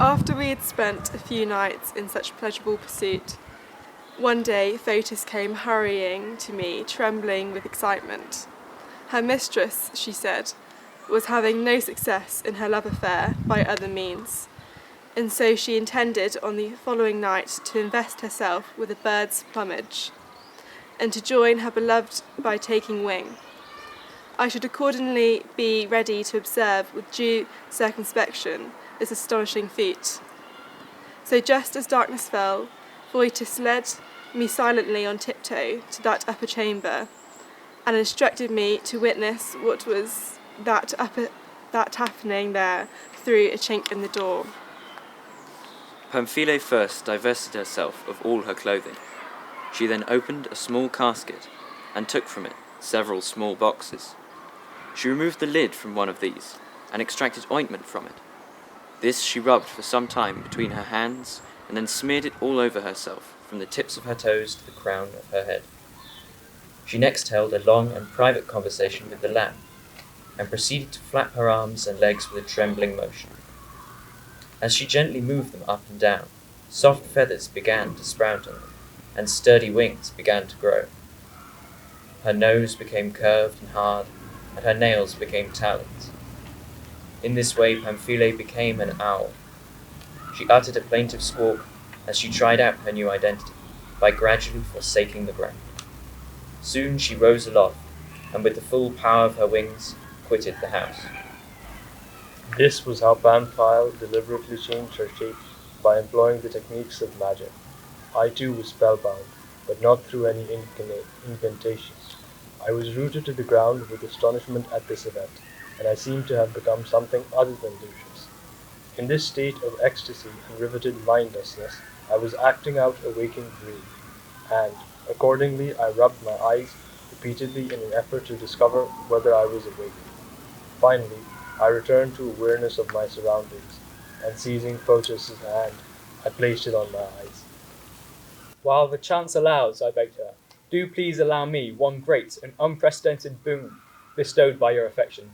After we had spent a few nights in such pleasurable pursuit, one day Fotis came hurrying to me, trembling with excitement. Her mistress, she said, was having no success in her love affair by other means, and so she intended on the following night to invest herself with a bird's plumage, and to join her beloved by taking wing. I should accordingly be ready to observe with due circumspection this astonishing feat. So just as darkness fell, Fotis led me silently on tiptoe to that upper chamber, and instructed me to witness what was that happening there through a chink in the door. Pamphile first divested herself of all her clothing. She then opened a small casket and took from it several small boxes. She removed the lid from one of these and extracted ointment from it. This she rubbed for some time between her hands and then smeared it all over herself from the tips of her toes to the crown of her head. She next held a long and private conversation with the lamb and proceeded to flap her arms and legs with a trembling motion. As she gently moved them up and down, soft feathers began to sprout on them, and sturdy wings began to grow. Her nose became curved and hard, and her nails became talons. In this way Pamphile became an owl. She uttered a plaintive squawk as she tried out her new identity, by gradually forsaking the ground. Soon she rose aloft, and with the full power of her wings, quitted the house. This was how Pamphile deliberately changed her shape by employing the techniques of magic. I too was spellbound, but not through any incantations. I was rooted to the ground with astonishment at this event, and I seemed to have become something other than Lucius. In this state of ecstasy and riveted mindlessness, I was acting out a waking dream, and, accordingly, I rubbed my eyes repeatedly in an effort to discover whether I was awake. Finally, I returned to awareness of my surroundings, and seizing Fotis' hand, I placed it on my eyes. While the chance allows, I begged her, do please allow me one great and unprecedented boon bestowed by your affection.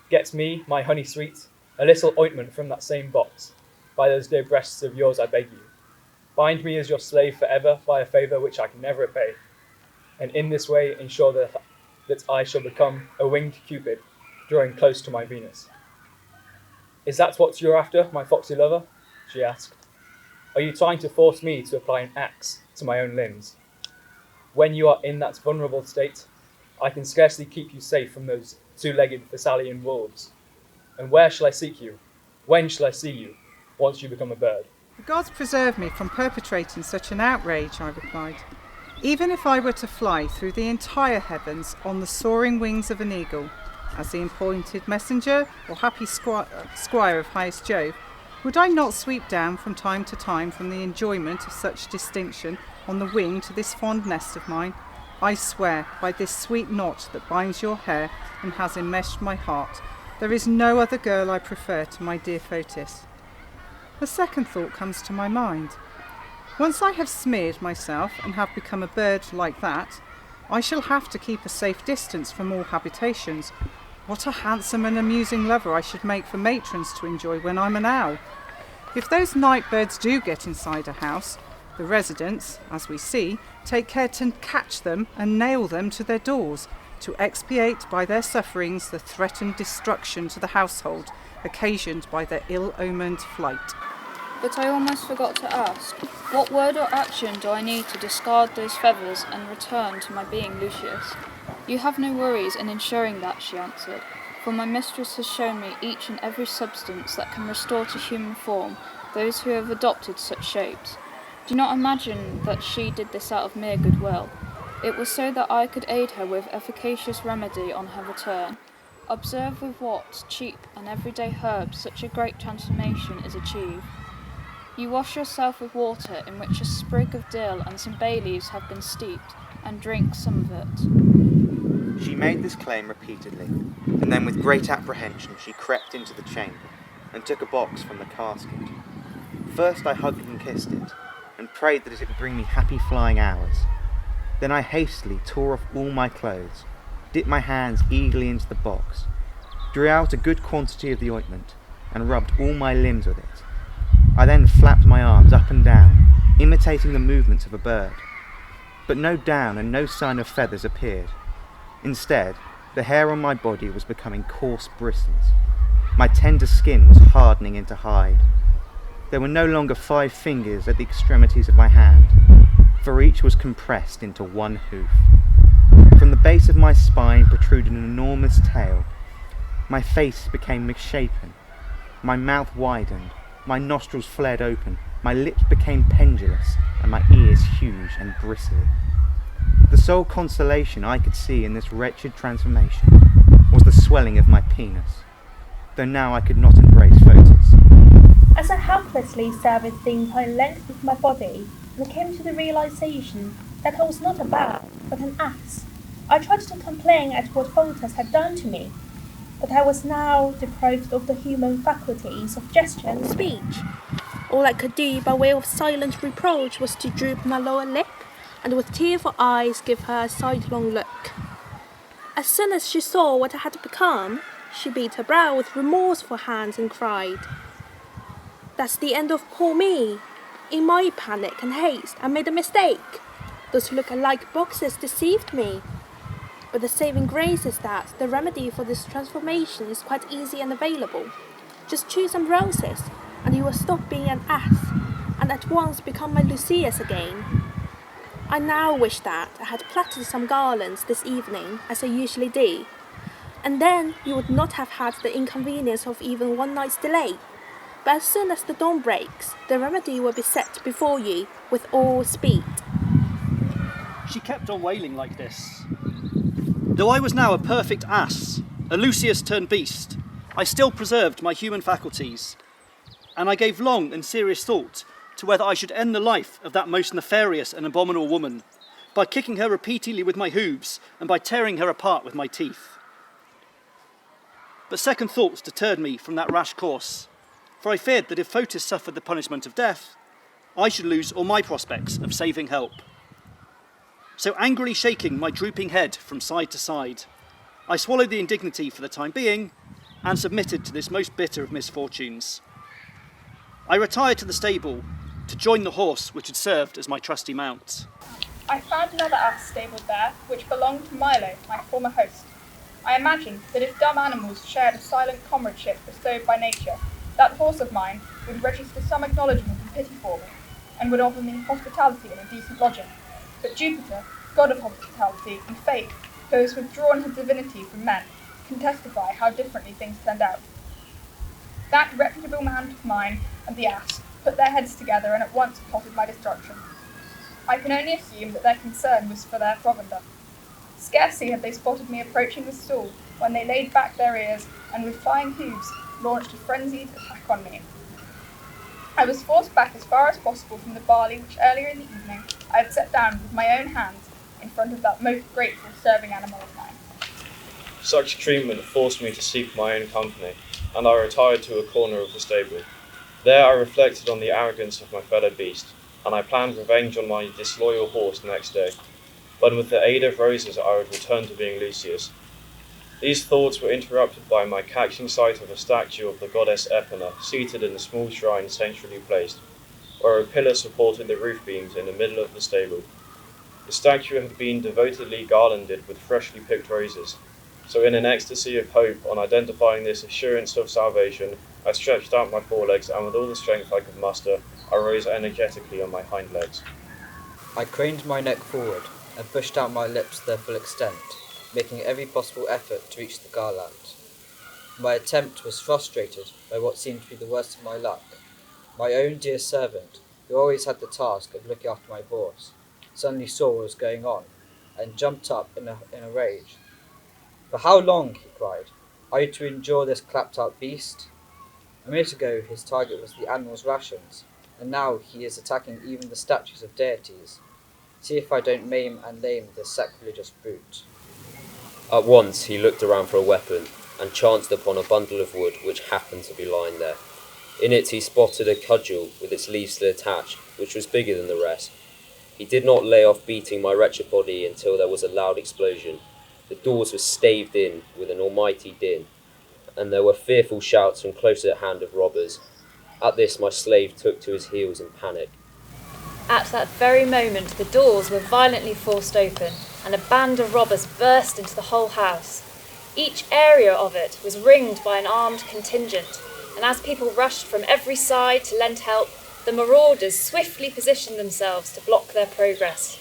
Get me, my honey sweet, a little ointment from that same box. By those dear breasts of yours, I beg you. Bind me as your slave forever by a favour which I can never repay, and in this way ensure that I shall become a winged Cupid, drawing close to my Venus. Is that what you're after, my foxy lover? She asked. Are you trying to force me to apply an axe to my own limbs? When you are in that vulnerable state, I can scarcely keep you safe from those two-legged Thessalian wolves. And where shall I seek you? When shall I see you, once you become a bird? The gods preserve me from perpetrating such an outrage, I replied. Even if I were to fly through the entire heavens on the soaring wings of an eagle, as the appointed messenger or happy squire of highest Jove, would I not sweep down from time to time from the enjoyment of such distinction on the wing to this fond nest of mine? I swear by this sweet knot that binds your hair and has enmeshed my heart, there is no other girl I prefer to my dear Fotis. A second thought comes to my mind. Once I have smeared myself and have become a bird like that, I shall have to keep a safe distance from all habitations. What a handsome and amusing lover I should make for matrons to enjoy when I'm an owl. If those night birds do get inside a house, the residents, as we see, take care to catch them and nail them to their doors, to expiate by their sufferings the threatened destruction to the household occasioned by their ill-omened flight. But I almost forgot to ask, what word or action do I need to discard those feathers and return to my being Lucius? You have no worries in ensuring that, she answered, for my mistress has shown me each and every substance that can restore to human form those who have adopted such shapes. Do not imagine that she did this out of mere goodwill. It was so that I could aid her with efficacious remedy on her return. Observe with what cheap and everyday herbs such a great transformation is achieved. You wash yourself with water in which a sprig of dill and some bay leaves have been steeped, and drink some of it. She made this claim repeatedly, and then with great apprehension she crept into the chamber, and took a box from the casket. First I hugged and kissed it, and prayed that it would bring me happy flying hours. Then I hastily tore off all my clothes, dipped my hands eagerly into the box, drew out a good quantity of the ointment, and rubbed all my limbs with it. I then flapped my arms up and down, imitating the movements of a bird. But no down and no sign of feathers appeared. Instead, the hair on my body was becoming coarse bristles. My tender skin was hardening into hide. There were no longer 5 fingers at the extremities of my hand, for each was compressed into one hoof. From the base of my spine protruded an enormous tail. My face became misshapen. My mouth widened. My nostrils flared open. My lips became pendulous, and my ears huge and bristly. The sole consolation I could see in this wretched transformation was the swelling of my penis, though now I could not embrace Photis. As I helplessly serviced the entire length of my body, I came to the realization that I was not a bird, but an ass. I tried to complain at what Photis had done to me, but I was now deprived of the human faculties of gesture and speech. All I could do by way of silent reproach was to droop my lower lip, and with tearful eyes give her a sidelong look. As soon as she saw what I had become, she beat her brow with remorseful hands and cried, "That's the end of poor me. In my panic and haste, I made a mistake. Those look-alike boxes deceived me. But the saving grace is that the remedy for this transformation is quite easy and available. Just choose some roses, and you will stop being an ass, and at once become my Lucius again. I now wish that I had plaited some garlands this evening, as I usually do, and then you would not have had the inconvenience of even one night's delay. But as soon as the dawn breaks, the remedy will be set before you with all speed." She kept on wailing like this. Though I was now a perfect ass, a Lucius turned beast, I still preserved my human faculties, and I gave long and serious thought to whether I should end the life of that most nefarious and abominable woman, by kicking her repeatedly with my hooves and by tearing her apart with my teeth. But second thoughts deterred me from that rash course, for I feared that if Photis suffered the punishment of death, I should lose all my prospects of saving help. So angrily shaking my drooping head from side to side, I swallowed the indignity for the time being and submitted to this most bitter of misfortunes. I retired to the stable to join the horse which had served as my trusty mount. I found another ass stabled there, which belonged to Milo, my former host. I imagined that if dumb animals shared a silent comradeship bestowed by nature, that horse of mine would register some acknowledgement and pity for me, and would offer me hospitality and a decent lodging. But Jupiter, god of hospitality, and fate, who has withdrawn her divinity from men, can testify how differently things turned out. That reputable mount of mine and the ass put their heads together and at once plotted my destruction. I can only assume that their concern was for their provender. Scarcely had they spotted me approaching the stall when they laid back their ears and with flying hooves launched a frenzied attack on me. I was forced back as far as possible from the barley which earlier in the evening I had set down with my own hands in front of that most grateful serving animal of mine. Such treatment forced me to seek my own company, and I retired to a corner of the stable. There I reflected on the arrogance of my fellow beast, and I planned revenge on my disloyal horse next day, when with the aid of roses I would return to being Lucius. These thoughts were interrupted by my catching sight of a statue of the goddess Epona seated in a small shrine centrally placed, where a pillar supported the roof beams in the middle of the stable. The statue had been devotedly garlanded with freshly picked roses, so in an ecstasy of hope on identifying this assurance of salvation, I stretched out my forelegs and with all the strength I could muster, I rose energetically on my hind legs. I craned my neck forward and pushed out my lips to their full extent, making every possible effort to reach the garland. My attempt was frustrated by what seemed to be the worst of my luck. My own dear servant, who always had the task of looking after my horse, suddenly saw what was going on, and jumped up in a rage. "For how long," he cried, "are you to endure this clapped-out beast? A minute ago his target was the animal's rations, and now he is attacking even the statues of deities. See if I don't maim and lame this sacrilegious brute." At once he looked around for a weapon, and chanced upon a bundle of wood which happened to be lying there. In it he spotted a cudgel with its leaves still attached, which was bigger than the rest. He did not lay off beating my wretched body until there was a loud explosion. The doors were staved in with an almighty din, and there were fearful shouts from close at hand of robbers. At this my slave took to his heels in panic. At that very moment the doors were violently forced open, and a band of robbers burst into the whole house. Each area of it was ringed by an armed contingent, and as people rushed from every side to lend help, the marauders swiftly positioned themselves to block their progress.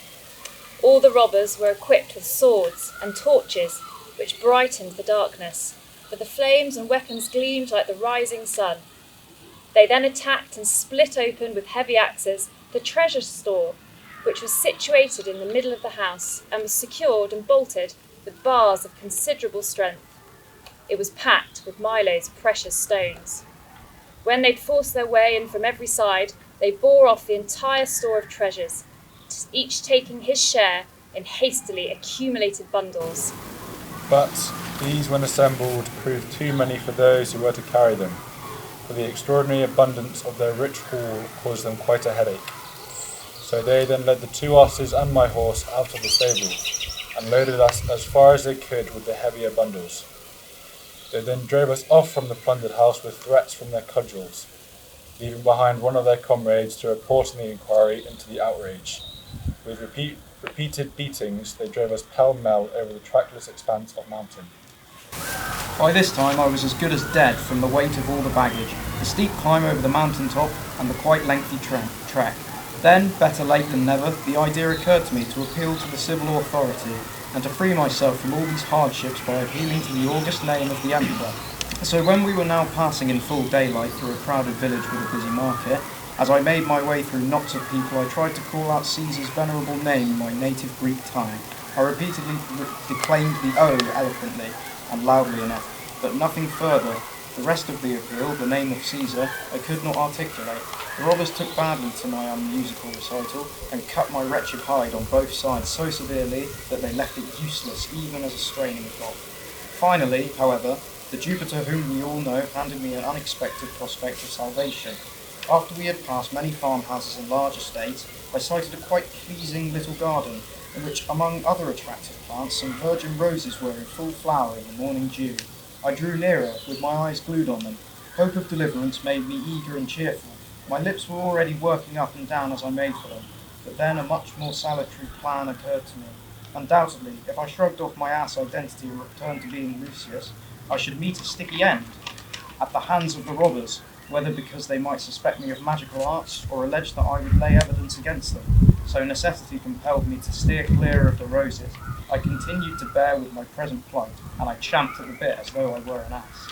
All the robbers were equipped with swords and torches, which brightened the darkness, for the flames and weapons gleamed like the rising sun. They then attacked and split open with heavy axes the treasure store, which was situated in the middle of the house and was secured and bolted with bars of considerable strength. It was packed with Milo's precious stones. When they'd forced their way in from every side, they bore off the entire store of treasures, each taking his share in hastily accumulated bundles. But these, when assembled, proved too many for those who were to carry them, for the extraordinary abundance of their rich haul caused them quite a headache. So they then led the 2 asses and my horse out of the stable, and loaded us as far as they could with the heavier bundles. They then drove us off from the plundered house with threats from their cudgels, leaving behind one of their comrades to report on the inquiry into the outrage. With repeated beatings, they drove us pell-mell over the trackless expanse of mountain. By this time I was as good as dead from the weight of all the baggage, the steep climb over the mountain top, and the quite lengthy trek. Then, better late than never, the idea occurred to me to appeal to the civil authority, and to free myself from all these hardships by appealing to the august name of the Emperor. So when we were now passing in full daylight through a crowded village with a busy market, as I made my way through knots of people, I tried to call out Caesar's venerable name in my native Greek tongue. I repeatedly declaimed the ode eloquently and loudly enough, but nothing further. The rest of the appeal, the name of Caesar, I could not articulate. The robbers took badly to my unmusical recital, and cut my wretched hide on both sides so severely that they left it useless even as a straining cloth. Finally, however, the Jupiter whom we all know handed me an unexpected prospect of salvation. After we had passed many farmhouses and large estates, I sighted a quite pleasing little garden, in which, among other attractive plants, some virgin roses were in full flower in the morning dew. I drew nearer, with my eyes glued on them. Hope of deliverance made me eager and cheerful. My lips were already working up and down as I made for them, but then a much more salutary plan occurred to me. Undoubtedly, if I shrugged off my ass identity and returned to being Lucius, I should meet a sticky end at the hands of the robbers, whether because they might suspect me of magical arts or allege that I would lay evidence against them. So necessity compelled me to steer clear of the roses. I continued to bear with my present plight, and I champed at the bit as though I were an ass.